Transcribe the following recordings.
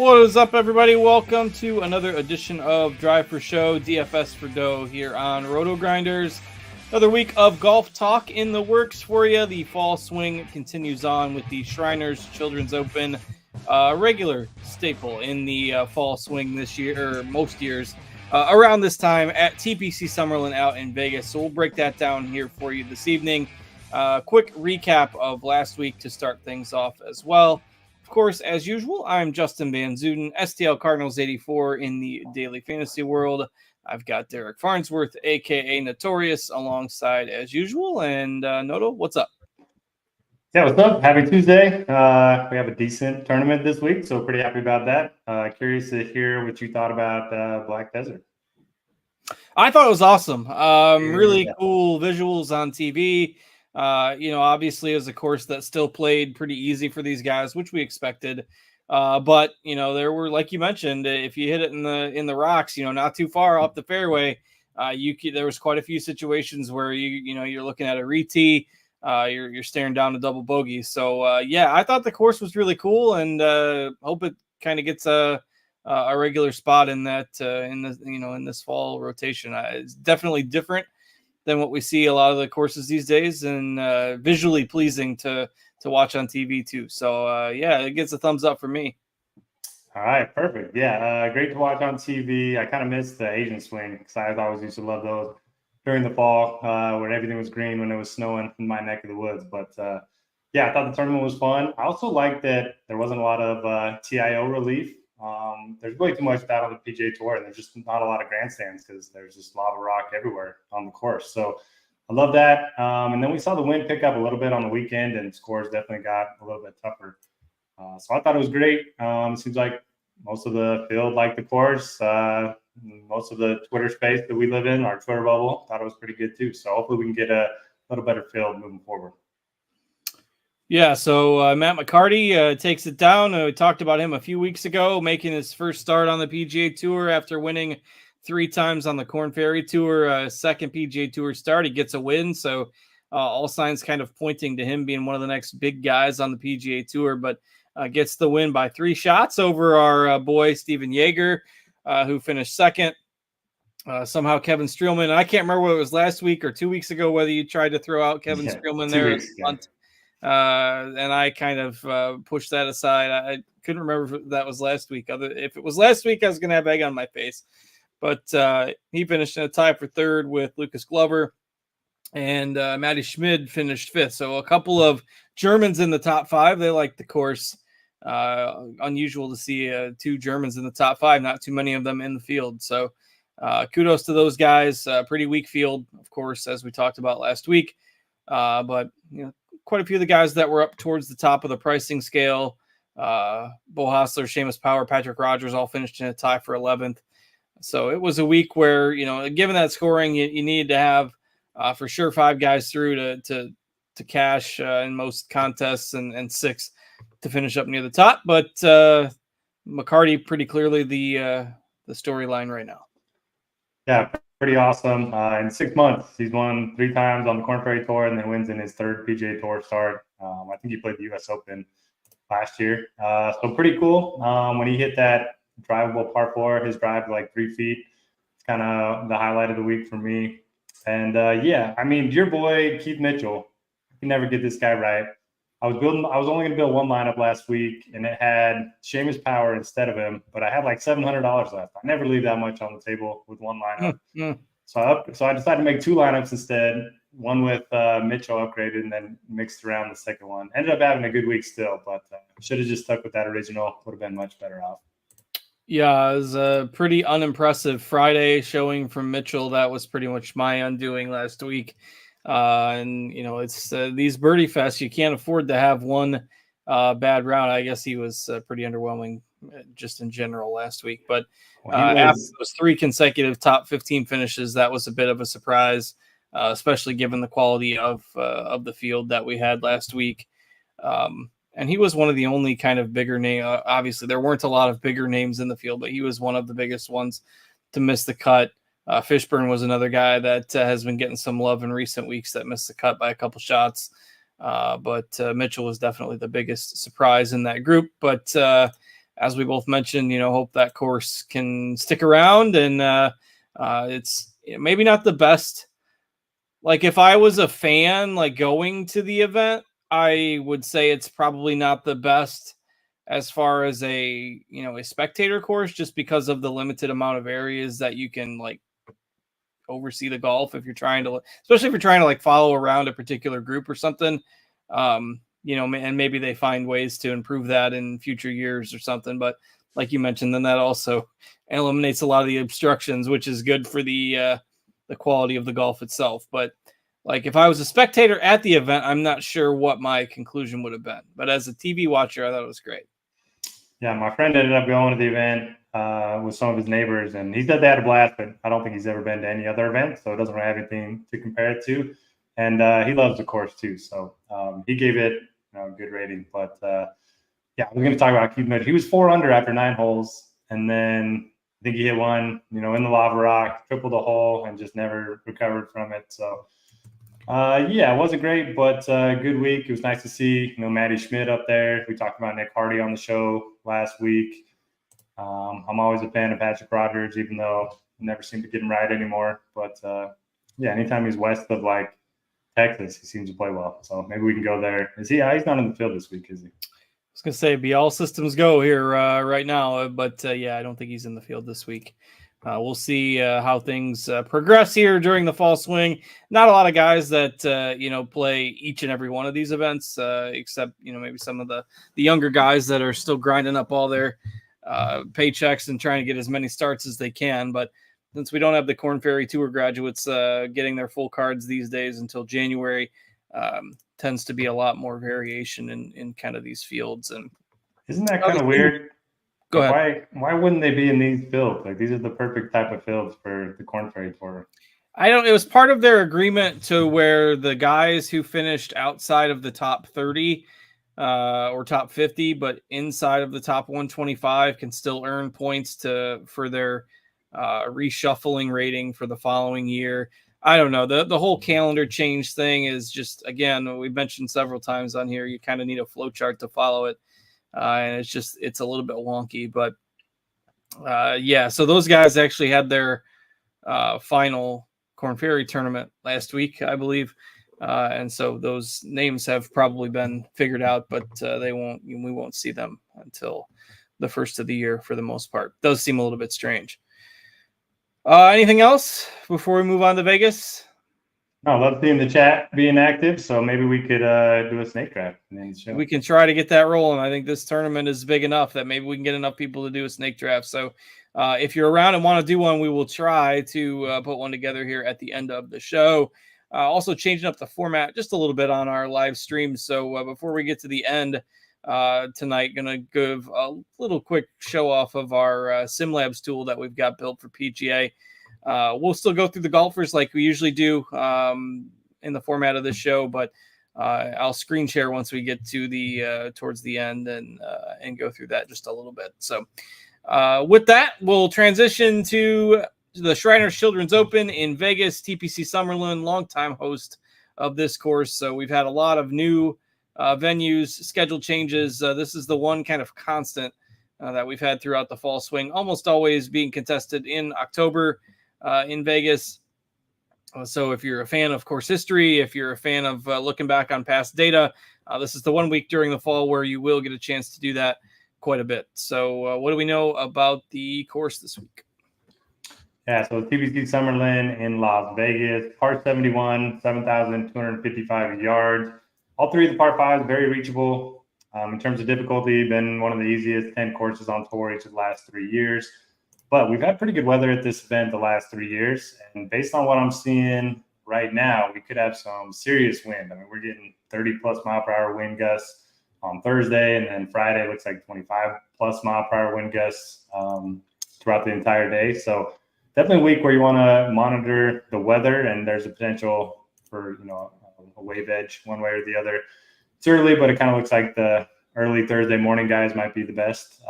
What is up, everybody? Welcome to another edition of Drive for Show, DFS for Dough here on RotoGrinders. Another week of golf talk in the works for you. The fall swing continues on with the Shriners Children's Open, regular staple in the fall swing this year, or most years, around this time at TPC Summerlin out in Vegas. So we'll break that down here for you this evening. Quick recap of last week to start things off as well. Of course, as usual, I'm Justin Van Zuiden, STL Cardinals 84 in the daily fantasy world. I've got Derek Farnsworth, a.k.a. Notorious, alongside as usual. And Noto, what's up? Yeah, what's up? Happy Tuesday. We have a decent tournament this week, so pretty happy about that. Curious to hear what you thought about Black Desert. I thought it was awesome. Really cool visuals on TV. Obviously, as a course that still played pretty easy for these guys, which we expected. But there were, like you mentioned, if you hit it in the rocks, not too far up the fairway, there was quite a few situations where you're looking at a re-tee, you're staring down a double bogey. So I thought the course was really cool, and hope it kind of gets a regular spot in that in this fall rotation. It's definitely different than what we see a lot of the courses these days, and visually pleasing to watch on TV too. So it gets a thumbs up for me. All right, perfect. Yeah, great to watch on TV. I kind of missed the Asian swing because I always used to love those during the fall when everything was green, when it was snowing in my neck of the woods. But I thought the tournament was fun. I also liked that there wasn't a lot of TIO relief. There's way too much of that on the PGA Tour, and there's just not a lot of grandstands because there's just lava rock everywhere on the course. So I love that. And then we saw the wind pick up a little bit on the weekend, and scores definitely got a little bit tougher. So I thought it was great. It seems like most of the field liked the course. Most of the Twitter space that we live in, our Twitter bubble, thought it was pretty good too. So hopefully we can get a little better field moving forward. Yeah, so Matt McCarty takes it down. We talked about him a few weeks ago, making his first start on the PGA Tour after winning 3 times on the Korn Ferry Tour. Second PGA Tour start, he gets a win. So all signs kind of pointing to him being one of the next big guys on the PGA Tour, but gets the win by 3 shots over our boy Steven Jaeger, who finished second. Somehow Kevin Streelman, I can't remember whether it was last week or 2 weeks ago, whether you tried to throw out Kevin Streelman there. And I kind of pushed that aside. I couldn't remember if that was last week. If it was last week, I was going to have egg on my face. But he finished in a tie for third with Lucas Glover, and Matty Schmid finished fifth. So a couple of Germans in the top 5. They like the course. Unusual to see 2 Germans in the top 5. Not too many of them in the field. So kudos to those guys. Pretty weak field, of course, as we talked about last week. But quite a few of the guys that were up towards the top of the pricing scale. Bo Hostler, Seamus Power, Patrick Rogers all finished in a tie for 11th. So it was a week where, given that scoring, you needed to have for sure 5 guys through to cash in most contests and 6 to finish up near the top. But McCarty pretty clearly the storyline right now. Yeah, pretty awesome. In 6 months, he's won 3 times on the Korn Ferry Tour, and then wins in his 3rd PGA Tour start. I think he played the U.S. Open last year. So pretty cool. When he hit that drivable par 4, his drive like 3 feet. It's kind of the highlight of the week for me. And your boy Keith Mitchell, you never get this guy right. I was only going to build one lineup last week, and it had Seamus Power instead of him, but I had like $700 left. I never leave that much on the table with one lineup. So I decided to make 2 lineups instead, one with Mitchell upgraded and then mixed around the second one. Ended up having a good week still, but should have just stuck with that original. Would have been much better off. Yeah, it was a pretty unimpressive Friday showing from Mitchell. That was pretty much my undoing last week. It's these birdie fests. You can't afford to have one bad round. I guess he was pretty underwhelming just in general last week. But after those 3 consecutive top 15 finishes, that was a bit of a surprise, especially given the quality of the field that we had last week. And he was one of the only kind of bigger name. Obviously, there weren't a lot of bigger names in the field, but he was one of the biggest ones to miss the cut. Fishburne was another guy that has been getting some love in recent weeks that missed the cut by a couple shots. But Mitchell was definitely the biggest surprise in that group. But as we both mentioned, hope that course can stick around. And it's maybe not the best. Like if I was a fan, like going to the event, I would say it's probably not the best as far as a spectator course, just because of the limited amount of areas that you can like oversee the golf. If you're trying to, especially if you're trying to like follow around a particular group or something, and maybe they find ways to improve that in future years or something. But like you mentioned, then that also eliminates a lot of the obstructions, which is good for the quality of the golf itself. But like if I was a spectator at the event, I'm not sure what my conclusion would have been. But as a TV watcher, I thought it was great. Yeah, my friend ended up going to the event with some of his neighbors, and he said they had a blast, but I don't think he's ever been to any other event, so it doesn't really have anything to compare it to. And he loves the course too, so he gave it a good rating. But yeah, we're going to talk about keeping it. He was 4 under after 9 holes, and then I think he hit one, in the lava rock, tripled a hole, and just never recovered from it. So yeah, it wasn't great, but good week. It was nice to see, Matty Schmidt up there. We talked about Nick Hardy on the show last week. I'm always a fan of Patrick Rogers, even though I never seem to get him right anymore. But yeah, anytime he's west of like Texas, he seems to play well. So maybe we can go there. Is he? He's not in the field this week, is he? I was going to say, be all systems go here right now. But yeah, I don't think he's in the field this week. We'll see how things progress here during the fall swing. Not a lot of guys that play each and every one of these events, except maybe some of the younger guys that are still grinding up all their paychecks and trying to get as many starts as they can. But since we don't have the Korn Ferry Tour graduates getting their full cards these days until January, tends to be a lot more variation in kind of these fields. And isn't that kind of weird? Go ahead. Why wouldn't they be in these fields? Like these are the perfect type of fields for the Korn Ferry Tour. It was part of their agreement to where the guys who finished outside of the top 30 or top 50, but inside of the top 125 can still earn points for their reshuffling rating for the following year. I don't know. The whole calendar change thing is just, again, we've mentioned several times on here, you kind of need a flow chart to follow it. And it's a little bit wonky, but yeah, so those guys actually had their final Korn Ferry tournament last week, I believe. And so those names have probably been figured out, but we won't see them until the first of the year for the most part. Does seem a little bit strange. Anything else before we move on to Vegas? No, love seeing the chat being active, so maybe we could do a snake draft. We can try to get that rolling. I think this tournament is big enough that maybe we can get enough people to do a snake draft. So if you're around and want to do one, we will try to put one together here at the end of the show. Also changing up the format just a little bit on our live stream. So before we get to the end tonight, going to give a little quick show off of our SimLabs tool that we've got built for PGA. We'll still go through the golfers like we usually do in the format of this show, but I'll screen share once we get to the towards the end and go through that just a little bit. So with that, we'll transition to the Shriners Children's Open in Vegas. TPC Summerlin, longtime host of this course. So we've had a lot of new venues, schedule changes. This is the one kind of constant that we've had throughout the fall swing, almost always being contested in October in Vegas. So if you're a fan of course history, if you're a fan of looking back on past data, this is the 1 week during the fall where you will get a chance to do that quite a bit. So what do we know about the course this week? Yeah, so TPC Summerlin in Las Vegas, par 71, 7,255 yards. All 3 of the par 5s very reachable. In terms of difficulty, been one of the easiest 10 courses on tour each of the last 3 years. But we've had pretty good weather at this event the last 3 years. And based on what I'm seeing right now, we could have some serious wind. I mean, we're getting 30-plus mile-per-hour wind gusts on Thursday. And then Friday looks like 25-plus mile-per-hour wind gusts throughout the entire day. So definitely a week where you want to monitor the weather. And there's a potential for, a wave edge one way or the other. It's early, but it kind of looks like the early Thursday morning guys might be the best.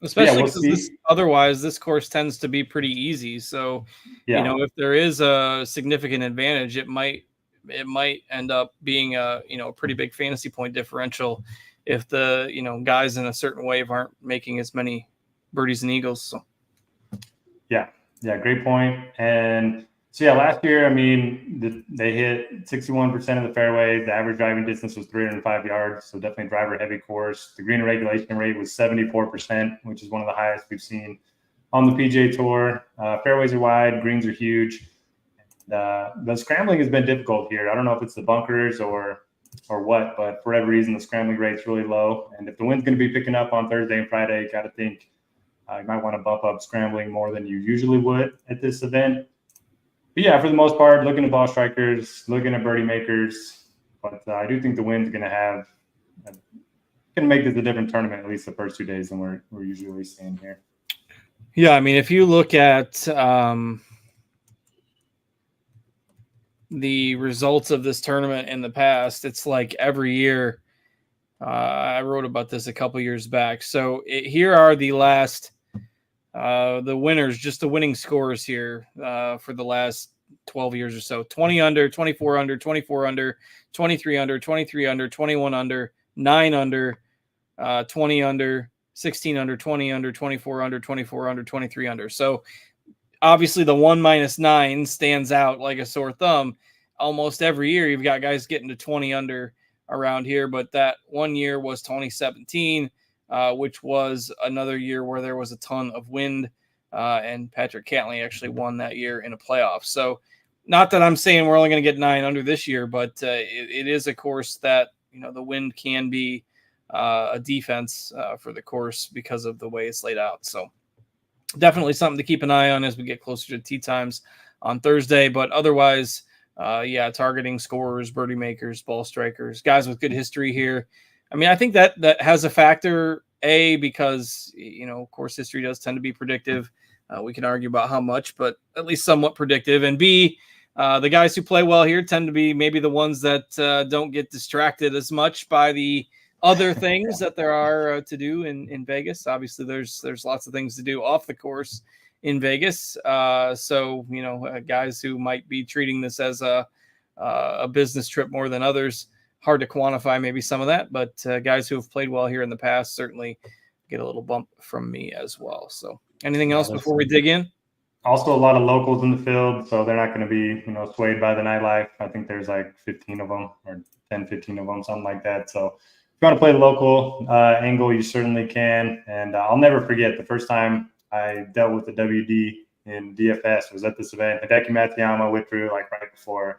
Especially because otherwise this course tends to be pretty easy. So, if there is a significant advantage, it might end up being a pretty big fantasy point differential if the, guys in a certain wave aren't making as many birdies and eagles. So. Yeah, great point. And so, last year, I mean, they hit 61% of the fairways. The average driving distance was 305 yards, so definitely driver-heavy course. The green regulation rate was 74%, which is one of the highest we've seen on the PGA Tour. Fairways are wide, greens are huge. The scrambling has been difficult here. I don't know if it's the bunkers or what, but for whatever reason, the scrambling rate's really low. And if the wind's going to be picking up on Thursday and Friday, you got to think you might want to bump up scrambling more than you usually would at this event. But yeah, for the most part, looking at ball strikers, looking at birdie makers. But I do think the wind's going to make this a different tournament, at least the first 2 days, than we're usually seeing here. Yeah, I mean, if you look at the results of this tournament in the past, it's like every year. I wrote about this a couple years back. So here are the last, the winners, just the winning scores here for the last 12 years or so. 20 under, 24 under, 24 under, 23 under, 23 under, 21 under, 9 under, 20 under, 16 under, 20 under, 24 under, 24 under, 23 under. So obviously the 1 - 9 stands out like a sore thumb. Almost every year you've got guys getting to 20 under around here, but that one year was 2017, which was another year where there was a ton of wind, and Patrick Cantlay actually won that year in a playoff. So not that I'm saying we're only going to get 9 under this year, but it is a course that, the wind can be a defense for the course because of the way it's laid out. So definitely something to keep an eye on as we get closer to tee times on Thursday, but otherwise, targeting scorers, birdie makers, ball strikers, guys with good history here. I mean, I think that has a factor, because, course history does tend to be predictive. We can argue about how much, but at least somewhat predictive. And B, the guys who play well here tend to be maybe the ones that don't get distracted as much by the other things that there are to do in Vegas. Obviously, there's lots of things to do off the course in Vegas. So, guys who might be treating this as a business trip more than others, hard to quantify maybe some of that, but guys who have played well here in the past certainly get a little bump from me as well. So anything else before we dig in? Also a lot of locals in the field, so they're not going to be, swayed by the nightlife. I think there's like 15 of them or 10, 15 of them, something like that. So if you want to play the local angle, you certainly can. And I'll never forget the first time I dealt with the WD in DFS was at this event. Hideki Matsuyama withdrew like right before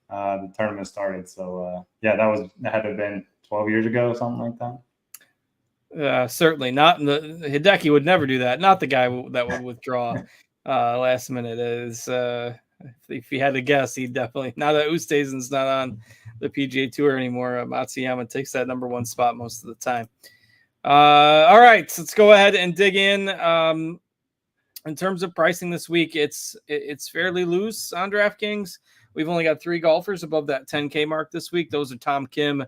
the tournament started. So that had to have been 12 years ago, something like that. Certainly not. Hideki would never do that. Not the guy that would withdraw last minute. If he had to guess, he'd definitely. Now that Oosthuizen's not on the PGA Tour anymore, Matsuyama takes that number 1 spot most of the time. All right, so let's go ahead and dig in. In terms of pricing this week, it's fairly loose on DraftKings. We've only got 3 golfers above that 10K mark this week. Those are Tom Kim,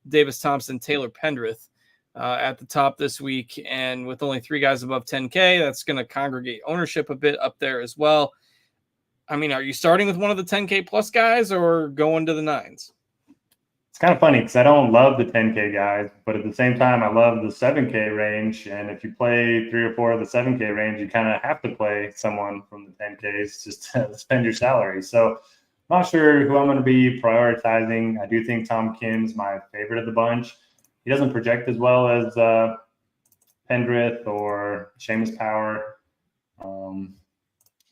Davis Thompson, Taylor Pendrith at the top this week. And with only 3 guys above 10K, that's going to congregate ownership a bit up there as well. I mean, are you starting with one of the 10K plus guys or going to the 9s? It's kind of funny because I don't love the 10K guys, but at the same time, I love the 7K range. And if you play 3 or 4 of the 7K range, you kind of have to play someone from the 10Ks just to spend your salary. So I'm not sure who I'm going to be prioritizing. I do think Tom Kim's my favorite of the bunch. He doesn't project as well as Pendrith or Seamus Power.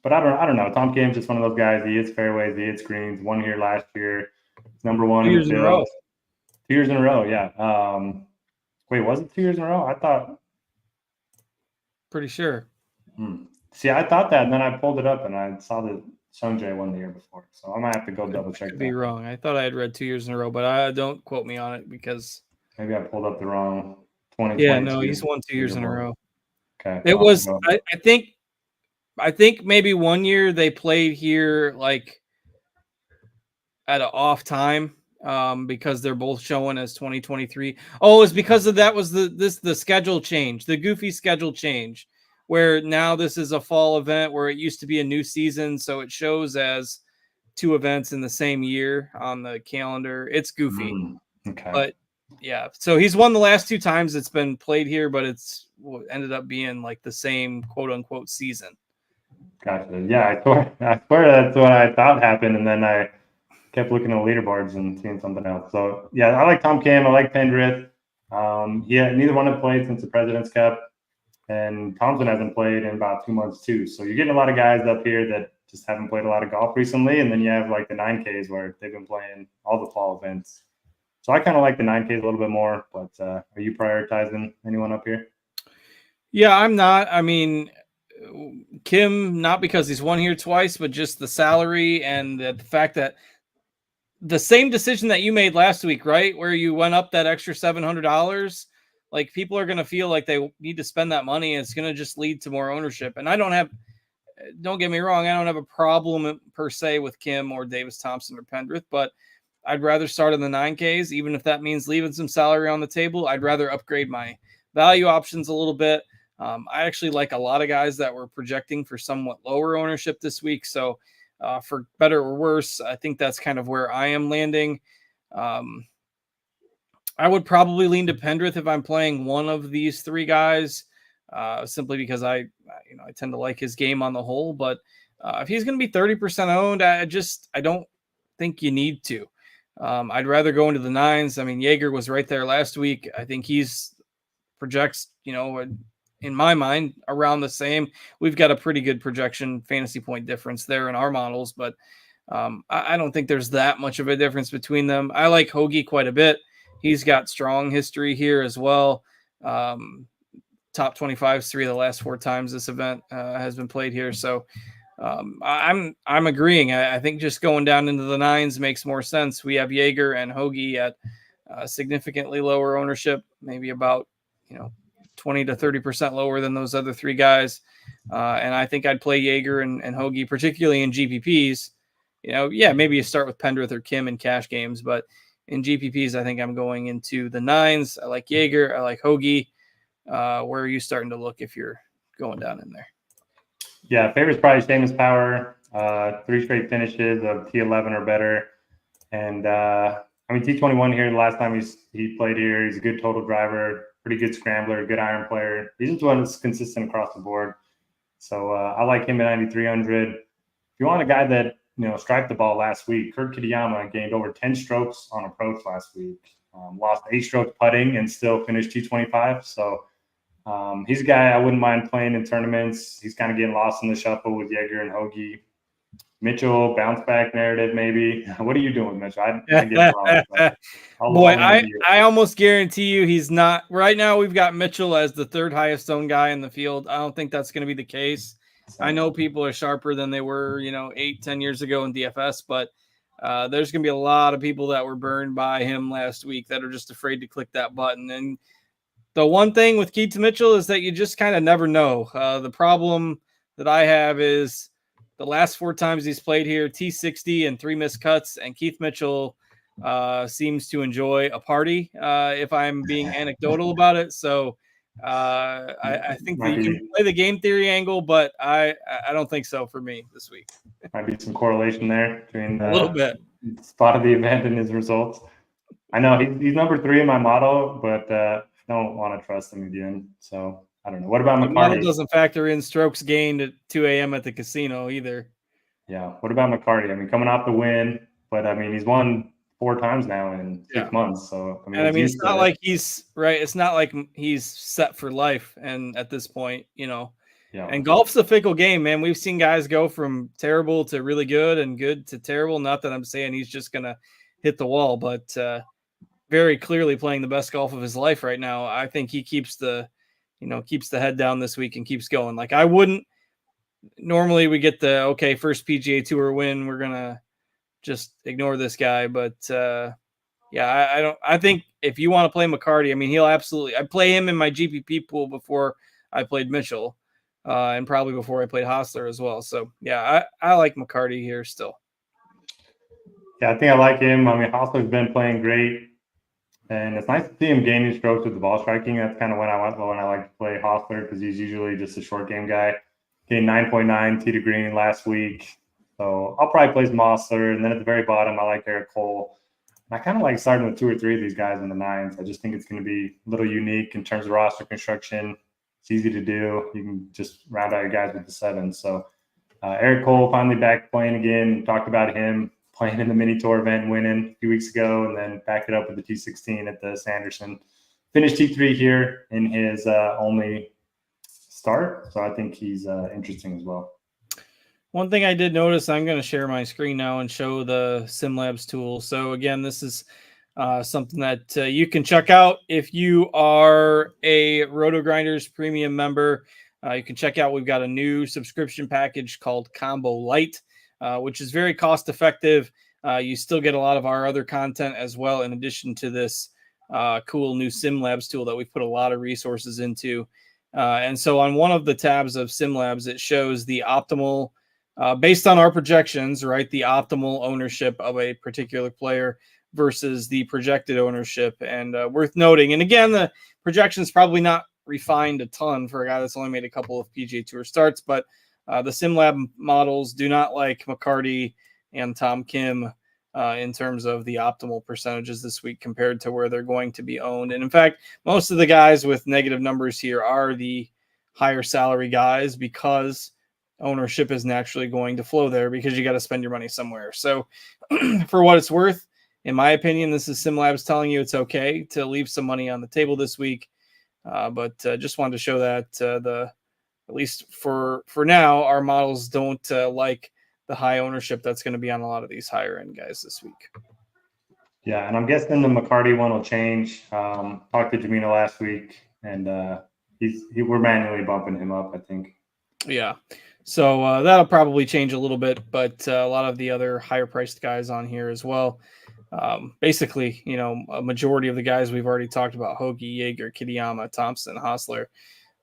But I don't know. Tom Kim's just one of those guys. He hits fairways, he hits greens. Won here last year. Number 1 2 years in a row. 2 years in a row, yeah. Wait, was it 2 years in a row? I thought. Pretty sure. See, I thought that, and then I pulled it up, and I saw that Sungjae won the year before. So I might have to go double check. Could be wrong. I thought I had read 2 years in a row, but don't quote me on it because maybe I pulled up the wrong 20. Yeah, no, he's won 2 years in a row. Okay. It was. I think maybe one year they played here like at an off time because they're both showing as 2023. Oh, it's because of that was the schedule change, the goofy schedule change, where now this is a fall event where it used to be a new season, so it shows as 2 events in the same year on the calendar. It's goofy. Okay. But Yeah. So he's won the last 2 times it's been played here, but it's ended up being like the same quote unquote season. Gotcha. Yeah, I swear that's what I thought happened, and then I kept looking at leaderboards and seeing something else. So yeah, I like Tom Kim. I like Pendrith. Yeah, neither one have played since the President's Cup, and Thompson hasn't played in about 2 months too. So you're getting a lot of guys up here that just haven't played a lot of golf recently, and then you have like the 9Ks where they've been playing all the fall events. So I kind of like the 9Ks a little bit more. But are you prioritizing anyone up here? Yeah, I'm not. I mean, Kim, not because he's won here twice, but just the salary and the fact that the same decision that you made last week, right? Where you went up that extra $700, like people are going to feel like they need to spend that money. And it's going to just lead to more ownership. And don't get me wrong, I don't have a problem per se with Kim or Davis Thompson or Pendrith, but I'd rather start in the 9Ks, even if that means leaving some salary on the table. I'd rather upgrade my value options a little bit. I actually like a lot of guys that were projecting for somewhat lower ownership this week. So for better or worse, I think that's kind of where I am landing. I would probably lean to Pendrith if I'm playing one of these 3 guys, simply because I tend to like his game on the whole. But if he's going to be 30% owned, I don't think you need to. I'd rather go into the 9s. I mean, Jaeger was right there last week. I think he's projects, in my mind, around the same. We've got a pretty good projection fantasy point difference there in our models, but I don't think there's that much of a difference between them. I like Hoagie quite a bit. He's got strong history here as well. Top 25s 3 of the last 4 times this event has been played here. So I'm agreeing. I think just going down into the 9s makes more sense. We have Jaeger and Hoagie at significantly lower ownership, maybe about 20 to 30% lower than those other 3 guys. And I think I'd play Jaeger and Hoagie, particularly in GPPs. Maybe you start with Pendrith or Kim in cash games, but in GPPs, I think I'm going into the 9s. I like Jaeger. I like Hoagie. Where are you starting to look if you're going down in there? Yeah, favorite's probably Seamus Power. 3 straight finishes of T11 or better. And T21 here, the last time he played here, he's a good total driver, pretty good scrambler, good iron player. He's just one that's consistent across the board. So I like him at 9,300. If you want a guy that, striped the ball last week, Kurt Kitayama gained over 10 strokes on approach last week, lost 8 strokes putting and still finished T25. So he's a guy I wouldn't mind playing in tournaments. He's kind of getting lost in the shuffle with Jaeger and Hoagie. Mitchell, bounce back narrative, maybe. What are you doing, Mitchell? I get lost. Boy, I almost guarantee you he's not. Right now, we've got Mitchell as the 3rd highest owned guy in the field. I don't think that's going to be the case. I know people are sharper than they were, 8-10 years ago in DFS, but there's going to be a lot of people that were burned by him last week that are just afraid to click that button. And the one thing with Keith Mitchell is that you just kind of never know. The problem that I have is the last 4 times he's played here, T60 and 3 missed cuts, and Keith Mitchell seems to enjoy a party, if I'm being anecdotal about it. So I think that you can play the game theory angle, but I don't think so for me this week. Might be some correlation there between a little bit spot of the event and his results. I know he's number 3 in my model, but I don't want to trust him again. So I don't know. What about McCarty? The model doesn't factor in strokes gained at 2 a.m. at the casino either. Yeah. What about McCarty? Coming off the win, but he's won 4 times now in 6 months. So it's not like he's right. It's not like he's set for life. And at this point, Yeah. And golf's a fickle game, man. We've seen guys go from terrible to really good and good to terrible. Not that I'm saying he's just gonna hit the wall, but very clearly playing the best golf of his life right now. I think he keeps the head down this week and keeps going. Like I wouldn't normally we get the first PGA Tour win. We're gonna just ignore this guy, but I think if you want to play McCarty, he'll absolutely. I play him in my GPP pool before I played Mitchell, and probably before I played Hostler as well. So I like McCarty here still. Yeah, I think I like him. Hostler's been playing great. And it's nice to see him gaining strokes with the ball striking. That's kind of when I like to play Hostler, because he's usually just a short game guy. Gained 9.9 tee to green last week. So I'll probably play some Hostler. And then at the very bottom, I like Eric Cole. I kind of like starting with 2 or 3 of these guys in the 9s. I just think it's going to be a little unique in terms of roster construction. It's easy to do. You can just round out your guys with the 7s. So Eric Cole finally back playing again. Talked about him playing in the mini tour event and winning a few weeks ago, and then backed it up with the T16 at the Sanderson. Finished T3 here in his only start. So I think he's interesting as well. One thing I did notice, I'm going to share my screen now and show the SimLabs tool. So again, this is something that you can check out if you are a RotoGrinders premium member. You can check out, we've got a new subscription package called Combo Lite, which is very cost effective. You still get a lot of our other content as well, in addition to this cool new SimLabs tool that we've put a lot of resources into. And so on one of the tabs of SimLabs, it shows the optimal, based on our projections, right, the optimal ownership of a particular player versus the projected ownership. And worth noting, and again, the projection is probably not refined a ton for a guy that's only made a couple of PGA Tour starts, but the SimLab models do not like McCarty and Tom Kim in terms of the optimal percentages this week compared to where they're going to be owned. And in fact, most of the guys with negative numbers here are the higher salary guys, because ownership is naturally going to flow there because you got to spend your money somewhere. So for what it's worth, in my opinion, this is SimLabs telling you it's okay to leave some money on the table this week. But just wanted to show that at least for now, our models don't like the high ownership that's going to be on a lot of these higher end guys this week. Yeah, and I'm guessing the McCarty one will change. Talked to Jamino last week, and we're manually bumping him up, I think. Yeah, so that'll probably change a little bit, but a lot of the other higher priced guys on here as well. Basically, you know, a majority of the guys we've already talked about: Hoagie, Yeager, Kitayama, Thompson, Hostler,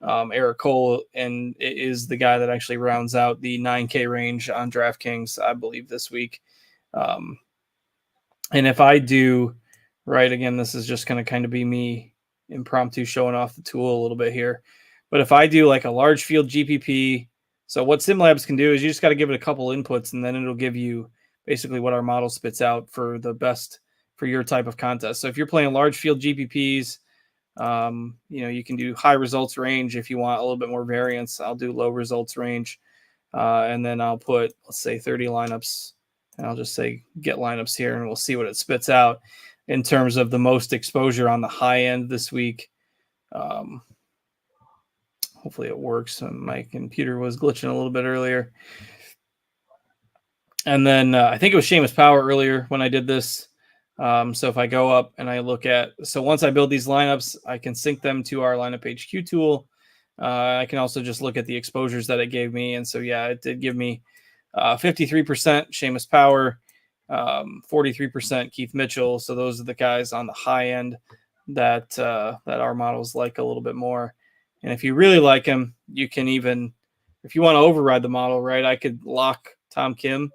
Eric Cole, and it is the guy that actually rounds out the 9K range on DraftKings, I believe, this week. And if I do, right, again, this is just going to kind of be me impromptu showing off the tool a little bit here. But if I do like a large field GPP, so what SimLabs can do is you just got to give it a couple inputs, and then it'll give you basically what our model spits out for the best for your type of contest. So if you're playing large field GPPs, you know, you can do high results range. If you want a little bit more variance, I'll do low results range. And then I'll put, let's say 30 lineups, and I'll just say get lineups here, and we'll see what it spits out in terms of the most exposure on the high end this week. Hopefully it works. My computer was glitching a little bit earlier. And then I think it was Seamus Power earlier when I did this. So if I go up and I look at, so once I build these lineups, I can sync them to our lineup HQ tool. I can also just look at the exposures that it gave me. And so, yeah, it did give me 53% Seamus Power, 43% Keith Mitchell. So those are the guys on the high end that our models like a little bit more. And if you really like him, you can even, if you want to override the model, right, I could lock Tom Kim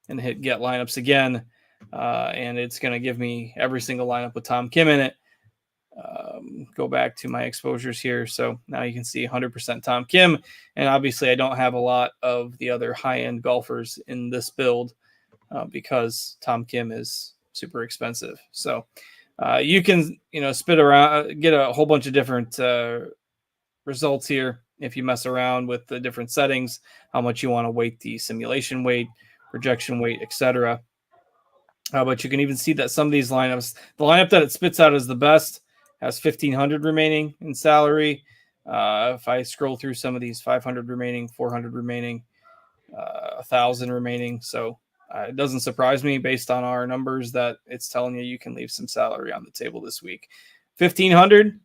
and hit get lineups again. And it's going to give me every single lineup with Tom Kim in it. Go back to my exposures here. So now you can see 100% Tom Kim. And obviously I don't have a lot of the other high-end golfers in this build because Tom Kim is super expensive. So you can, you know, spit around, get a whole bunch of different results here if you mess around with the different settings, how much you want to weight the simulation weight, projection weight, etc. But you can even see that some of these lineups, the lineup that it spits out as the best has 1,500 remaining in salary. If I scroll through some of these, 500 remaining, 400 remaining, 1,000 remaining. So it doesn't surprise me based on our numbers that it's telling you can leave some salary on the table this week. 1,500,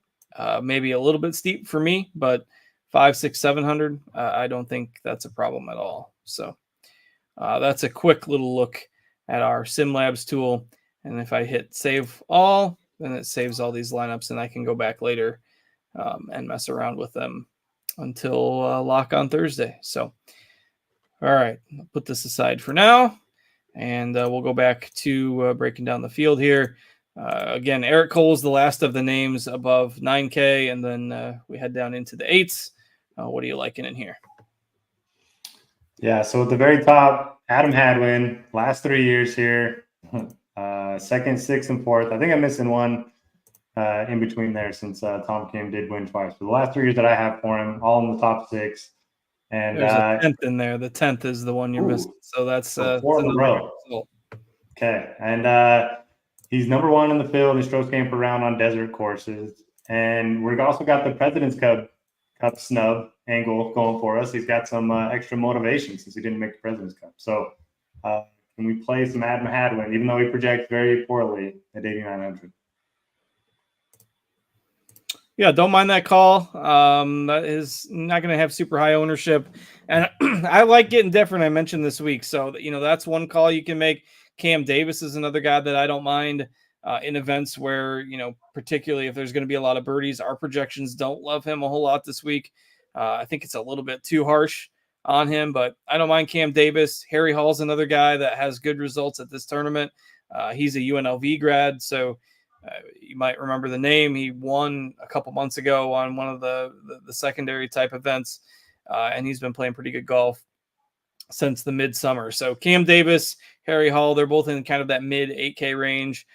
maybe a little bit steep for me, but 500, 600, 700, I don't think that's a problem at all. So that's a quick little look at our SimLabs tool. And if I hit save all, then it saves all these lineups, and I can go back later and mess around with them until lock on Thursday. So, all right, I'll put this aside for now, and we'll go back to breaking down the field here. Again, Eric Cole is the last of the names above 9K, and then we head down into the 8s. What are you liking in here? Yeah, so at the very top, Adam Hadwin, last 3 years here, second, sixth, and fourth. I think I'm missing one in between there since Tom Kim did win twice. So the last 3 years that I have for him, all in the top 6. And there's a 10th in there. The 10th is the one you're missing. So that's 4 in a row. Okay. And he's number 1 in the field in strokes gained per round on desert courses. And we've also got the President's Cup snub angle going for us. He's got some extra motivation since he didn't make the President's Cup. So can we play some Adam Hadwin, even though he projects very poorly at 8,900? Yeah, don't mind that call. That is not going to have super high ownership. And I like getting different. I mentioned this week. So, that's one call you can make. Cam Davis is another guy that I don't mind in events where, particularly if there's going to be a lot of birdies, our projections don't love him a whole lot this week. I think it's a little bit too harsh on him, but I don't mind Cam Davis. Harry Hall's another guy that has good results at this tournament. He's a UNLV grad, so you might remember the name. He won a couple months ago on one of the secondary type events, and he's been playing pretty good golf since the midsummer. So Cam Davis, Harry Hall, they're both in kind of that mid 8K range.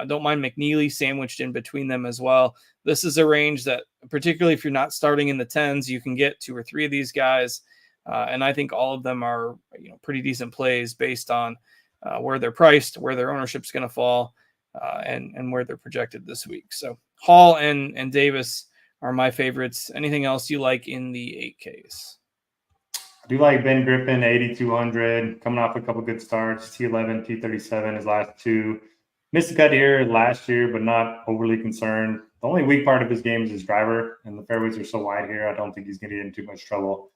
Don't mind McNeely sandwiched in between them as well. This is a range that, particularly if you're not starting in the 10s, you can get 2 or 3 of these guys. And I think all of them are, pretty decent plays based on where they're priced, where their ownership's going to fall, and where they're projected this week. So Hall and Davis are my favorites. Anything else you like in the 8Ks? I do like Ben Griffin, 8,200, coming off a couple good starts, T11, T37, his last 2. Missed a cut here last year, but not overly concerned. The only weak part of his game is his driver, and the fairways are so wide here, I don't think he's going to get in too much trouble.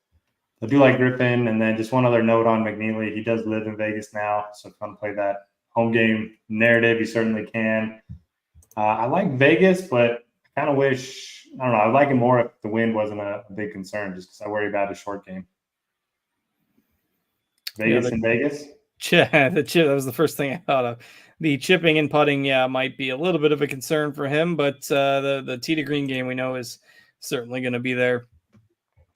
I do like Griffin, and then just one other note on McNeely. He does live in Vegas now, so if you want to play that home game narrative, you certainly can. I like Vegas, but I kind of wish, I don't know, I'd like it more if the wind wasn't a big concern, just because I worry about a short game. Vegas in Vegas? The chip, that was the first thing I thought of. The chipping and putting, might be a little bit of a concern for him, but the tee to green game we know is certainly going to be there.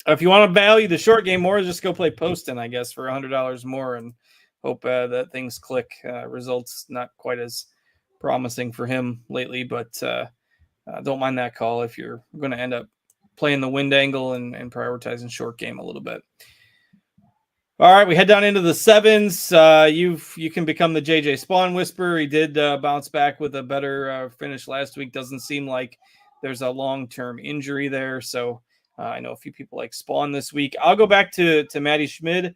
If you want to value the short game more, just go play Poston, I guess, for $100 more and hope that things click. Results not quite as promising for him lately, but don't mind that call if you're going to end up playing the wind angle and prioritizing short game a little bit. All right, we head down into the 7s. You can become the JJ Spawn whisperer. He did bounce back with a better finish last week. Doesn't seem like there's a long-term injury there. So I know a few people like Spawn this week. I'll go back to Matty Schmid.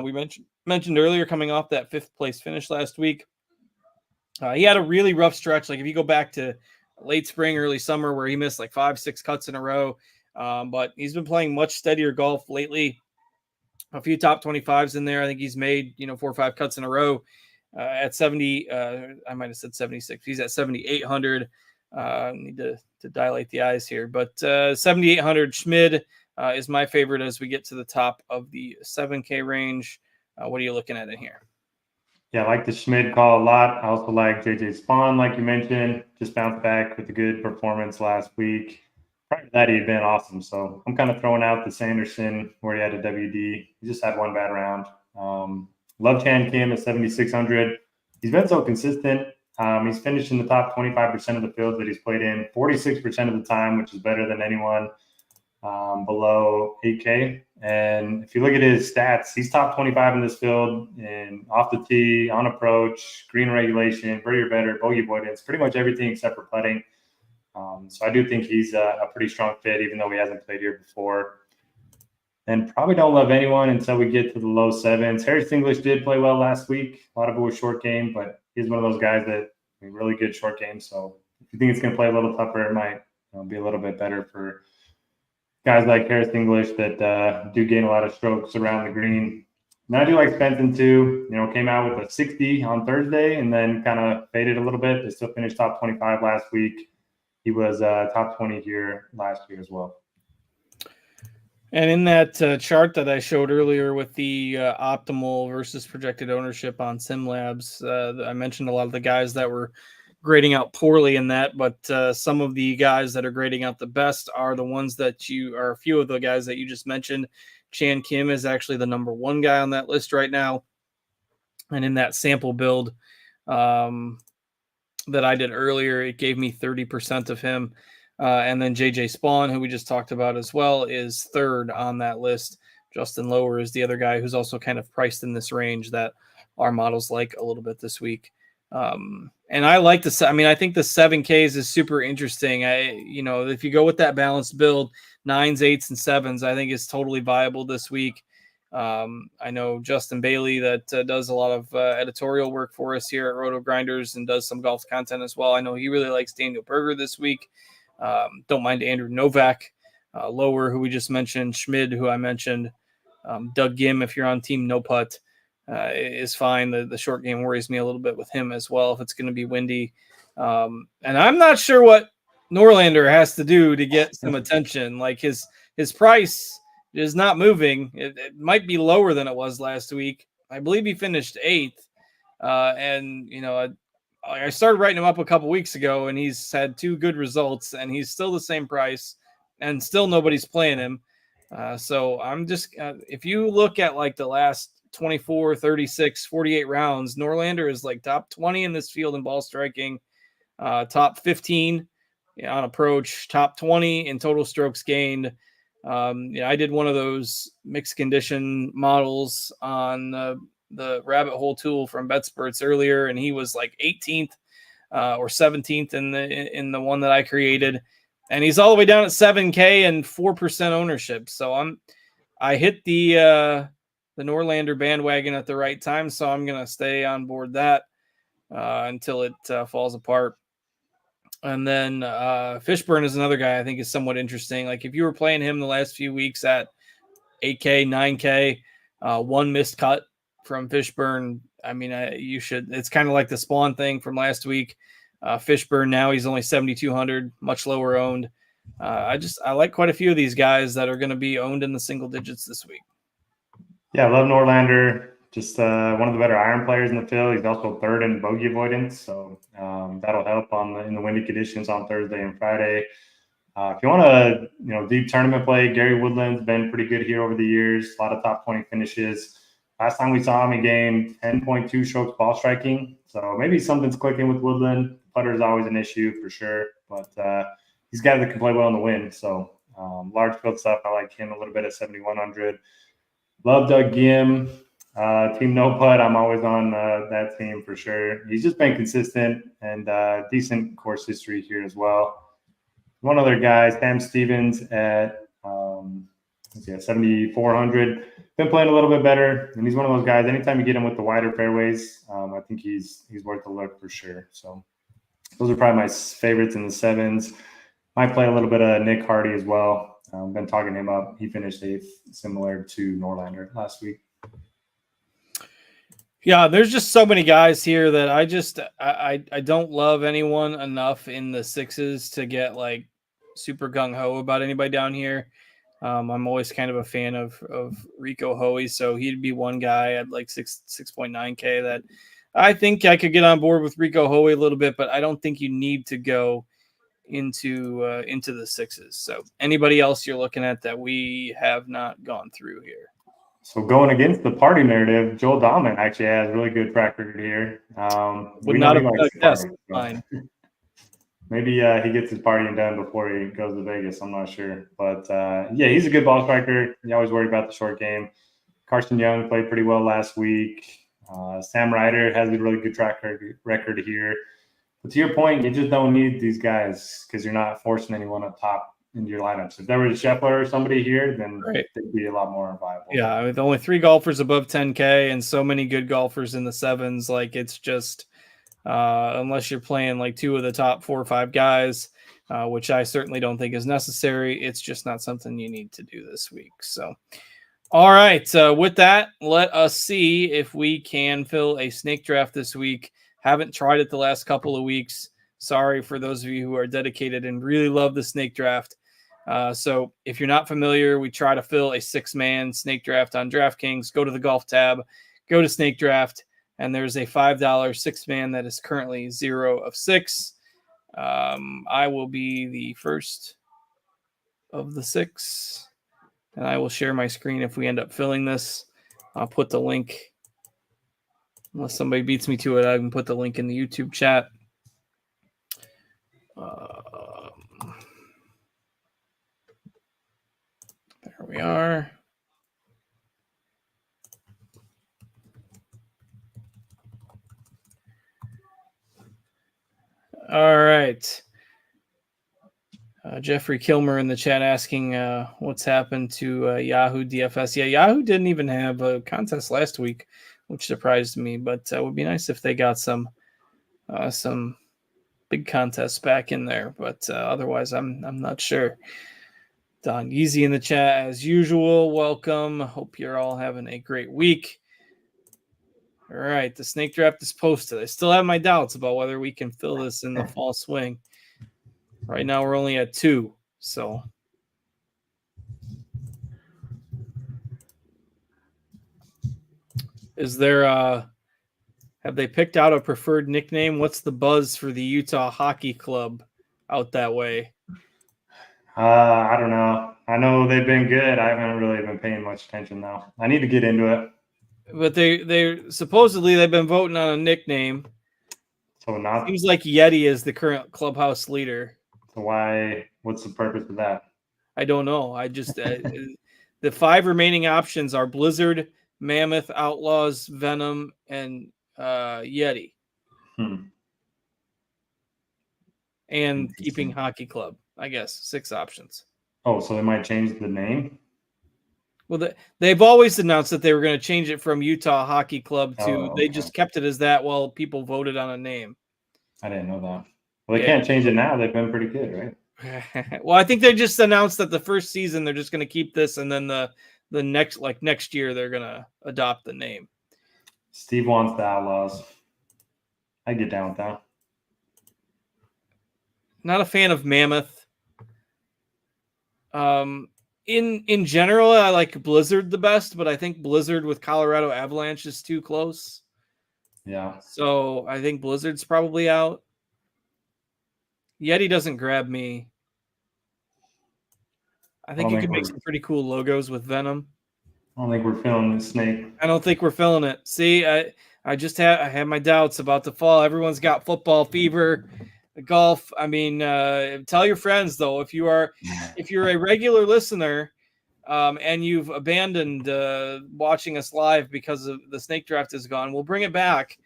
We mentioned earlier, coming off that 5th place finish last week. He had a really rough stretch. Like if you go back to late spring, early summer, where he missed like 5-6 cuts in a row. But he's been playing much steadier golf lately. A few top 25s in there. I think he's made, 4 or 5 cuts in a row at 70. I might have said 76. He's at 7,800. Need to dilate the eyes here, but 7,800 Schmid is my favorite as we get to the top of the 7K range. What are you looking at in here? Yeah, I like the Schmid call a lot. I also like JJ Spawn, like you mentioned, just bounced back with a good performance last week. Prior to that, he had been awesome. So I'm kind of throwing out the Sanderson where he had a WD. He just had one bad round. Love Chan Kim at 7,600. He's been so consistent. He's finished in the top 25% of the fields that he's played in, 46% of the time, which is better than anyone below 8K. And if you look at his stats, he's top 25 in this field in off the tee, on approach, green regulation, birdie or better, bogey avoidance, pretty much everything except for putting. So I do think he's a pretty strong fit, even though he hasn't played here before. And probably don't love anyone until we get to the low 7s. Harris English did play well last week. A lot of it was short game, but he's one of those guys that really good short game. So if you think it's going to play a little tougher, it might be a little bit better for guys like Harris English that do gain a lot of strokes around the green. And I do like Spenton too. Came out with a 60 on Thursday and then kind of faded a little bit. They still finished top 25 last week. He was top 20 here last year as well. And in that chart that I showed earlier with the optimal versus projected ownership on SimLabs, I mentioned a lot of the guys that were grading out poorly in that, but some of the guys that are grading out the best are the ones that a few of the guys that you just mentioned. Chan Kim is actually the number 1 guy on that list right now. And in that sample build, that I did earlier, it gave me 30% of him. And then JJ Spawn, who we just talked about as well, is third on that list. Justin Lower is the other guy who's also kind of priced in this range that our models like a little bit this week. And I like the, I mean, I think the 7Ks is super interesting. If you go with that balanced build, 9s, 8s, and 7s, I think is totally viable this week. I know Justin Bailey that does a lot of editorial work for us here at RotoGrinders and does some golf content as well. I know he really likes Daniel Berger this week. Don't mind Andrew Novak, Lower, who we just mentioned, Schmid, who I mentioned, Doug Gim, if you're on Team No Putt, is fine. The short game worries me a little bit with him as well if it's going to be windy. And I'm not sure what Norlander has to do to get some attention. Like his price is not moving. It might be lower than it was last week. I believe he finished 8th. I started writing him up a couple weeks ago, and he's had 2 good results, and he's still the same price, and still nobody's playing him. So I'm just if you look at like the last 24, 36, 48 rounds, Norlander is like top 20 in this field in ball striking, top 15 on approach, top 20 in total strokes gained. I did one of those mixed condition models on the rabbit hole tool from Betsperts earlier, and he was like 18th or 17th in the one that I created, and he's all the way down at 7K and 4% ownership. So I hit the Norlander bandwagon at the right time, so I'm gonna stay on board that until it falls apart. And then Fishburne is another guy I think is somewhat interesting. Like if you were playing him the last few weeks at 8K, 9K, one missed cut from Fishburne. I mean, you should. It's kind of like the Spawn thing from last week. Fishburne now he's only 7,200, much lower owned. I like quite a few of these guys that are going to be owned in the single digits this week. Yeah, I love Norlander. Just one of the better iron players in the field. He's also third in bogey avoidance, so that'll help in the windy conditions on Thursday and Friday. If you want to, deep tournament play, Gary Woodland's been pretty good here over the years. A lot of top 20 finishes. Last time we saw him, he gained 10.2 strokes ball striking. So maybe something's clicking with Woodland. Putter is always an issue for sure, but he's a guy that can play well in the wind. So large field stuff, I like him a little bit at 7,100. Love Doug Gim. Team No Putt, I'm always on that team for sure. He's just been consistent and decent course history here as well. One other guy, Sam Stevens at 7,400. Been playing a little bit better, and he's one of those guys. Anytime you get him with the wider fairways, I think he's worth a look for sure. So those are probably my favorites in the 7s. Might play a little bit of Nick Hardy as well. Been talking him up. He finished 8th, similar to Norlander last week. Yeah, there's just so many guys here that I don't love anyone enough in the 6s to get like super gung-ho about anybody down here. I'm always kind of a fan of Rico Hoey, so he'd be one guy at like 6.9K that I think I could get on board with Rico Hoey a little bit, but I don't think you need to go into the 6s. So anybody else you're looking at that we have not gone through here? So going against the party narrative, Joel Dahman actually has a really good track record here. Would not have guessed. Fine. Maybe he gets his partying done before he goes to Vegas. I'm not sure. But, he's a good ball striker. You always worry about the short game. Carson Young played pretty well last week. Sam Ryder has a really good track record here. But to your point, you just don't need these guys because you're not forcing anyone up top into your lineups. If there was a Scheffler or somebody here, then they'd be a lot more viable. Yeah, with only 3 golfers above 10K and so many good golfers in the 7s, like it's just unless you're playing like 2 of the top 4 or 5 guys, which I certainly don't think is necessary, it's just not something you need to do this week. So, all right, with that, let us see if we can fill a snake draft this week. Haven't tried it the last couple of weeks. Sorry for those of you who are dedicated and really love the snake draft. So if you're not familiar, we try to fill a 6-man snake draft on DraftKings. Go to the golf tab, go to snake draft, and there's a $5 6-man that is currently 0 of 6. I will be the first of the 6, and I will share my screen if we end up filling this. I'll put the link, unless somebody beats me to it, I can put the link in the YouTube chat. There we are. All right. Jeffrey Kilmer in the chat asking what's happened to Yahoo DFS. Yeah, Yahoo didn't even have a contest last week, which surprised me, but it would be nice if they got some big contests back in there, but otherwise I'm not sure. Don Yeezy in the chat as usual. Welcome. Hope you're all having a great week. All right, the snake draft is posted. I still have my doubts about whether we can fill this in the fall swing. Right now we're only at 2, so is there have they picked out a preferred nickname? What's the buzz for the Utah Hockey Club out that way? I don't know. I know they've been good. I haven't really been paying much attention though. I need to get into it. But they supposedly they've been voting on a nickname. So not seems like Yeti is the current clubhouse leader. So why? What's the purpose of that? I don't know. I just the 5 remaining options are Blizzard, Mammoth, Outlaws, Venom, and Yeti. And keeping Hockey Club, I guess 6 options. Oh, so they might change the name? Well, they've always announced that they were going to change it from Utah Hockey Club to they just kept it as that while people voted on a name. I didn't know that. Well, they can't change it now. They've been pretty good, right? Well, I think they just announced that the first season they're just going to keep this, and then the next year they're going to adopt the name. Steve wants the Outlaws. I get down with that. Not a fan of Mammoth. In general, I like Blizzard the best, but I think Blizzard with Colorado Avalanche is too close. Yeah. So I think Blizzard's probably out. Yeti doesn't grab me. I think you could make some pretty cool logos with Venom. I don't think we're feeling the snake. I don't think we're feeling it. See, I have my doubts about the fall. Everyone's got football fever. Golf. I mean, tell your friends though, if you're a regular listener, and you've abandoned watching us live because of the snake draft is gone, we'll bring it back.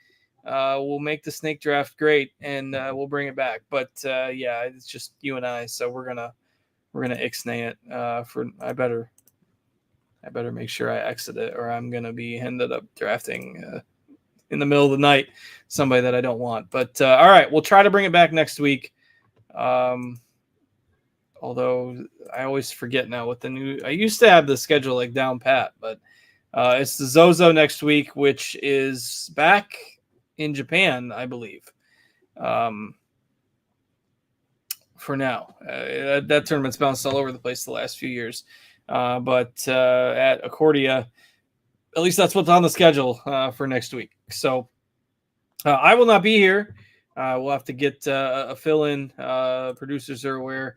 We'll make the snake draft great, and we'll bring it back. But yeah, it's just you and I, so we're gonna ixnay it. I better make sure I exit it, or I'm gonna be ended up drafting in the middle of the night somebody that I don't want. But all right, we'll try to bring it back next week. Although I always forget now what I used to have the schedule like down pat, but it's the Zozo next week, which is back in Japan, I believe. For now, that tournament's bounced all over the place the last few years. But at Accordia, at least that's what's on the schedule for next week. So I will not be here. We'll have to get a fill-in. Producers are aware.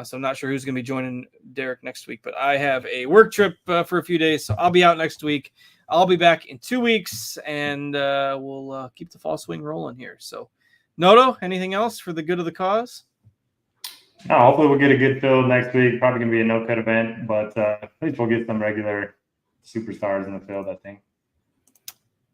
So I'm not sure who's going to be joining Derek next week. But I have a work trip for a few days, so I'll be out next week. I'll be back in 2 weeks, and we'll keep the fall swing rolling here. So, Noto, anything else for the good of the cause? No, hopefully we'll get a good field next week. Probably going to be a no-cut event, but at least we'll get some regular superstars in the field, I think.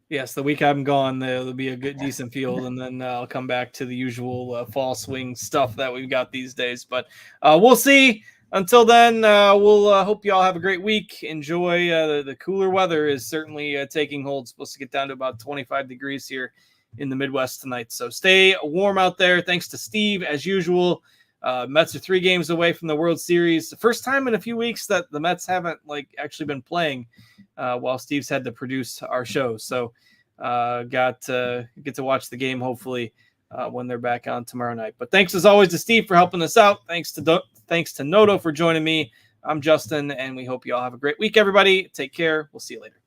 Yes, the week I'm gone, there'll be a good, decent field, and then I'll come back to the usual fall swing stuff that we've got these days. But we'll see. Until then, we'll hope you all have a great week. Enjoy. The cooler weather is certainly taking hold. It's supposed to get down to about 25 degrees here in the Midwest tonight. So stay warm out there. Thanks to Steve, as usual. Mets are 3 games away from the World Series. The first time in a few weeks that the Mets haven't actually been playing while Steve's had to produce our show. So get to watch the game hopefully when they're back on tomorrow night. But thanks as always to Steve for helping us out. Thanks to Noto for joining me. I'm Justin, and we hope you all have a great week, everybody. Take care. We'll see you later.